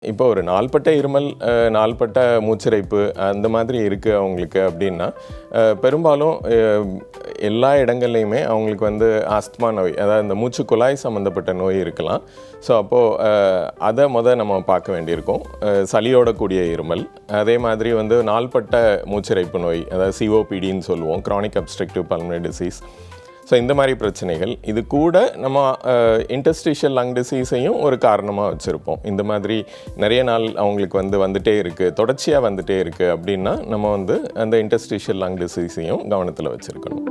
இப்போ ஒரு நாள்பட்ட இருமல், நாள்பட்ட மூச்சிரைப்பு அந்த மாதிரி இருக்குது அவங்களுக்கு அப்படின்னா, பெரும்பாலும் எல்லா இடங்கள்லையுமே அவங்களுக்கு வந்து ஆஸ்துமா நோய், அதாவது இந்த மூச்சு குழாய் சம்மந்தப்பட்ட நோய் இருக்கலாம். ஸோ அப்போது அதை நம்ம பார்க்க வேண்டியிருக்கும். சளியோட கூடிய இருமல், அதே மாதிரி வந்து நாள்பட்ட மூச்சிரைப்பு நோய், அதாவது சிஓபிடின்னு சொல்லுவோம், chronic obstructive pulmonary disease. So இந்த மாதிரி பிரச்சனைகள், இது கூட நம்ம இன்டர்ஸ்டிஷியல் லங் டிசீஸையும் ஒரு காரணமாக வச்சுருப்போம். இந்த மாதிரி நிறைய நாள் அவங்களுக்கு வந்துட்டே இருக்குது, தொடர்ச்சியாக வந்துட்டே இருக்குது அப்படின்னா நம்ம அந்த இன்டர்ஸ்டிஷியல் லங் டிசீஸையும் கவனத்தில் வச்சுருக்கணும்.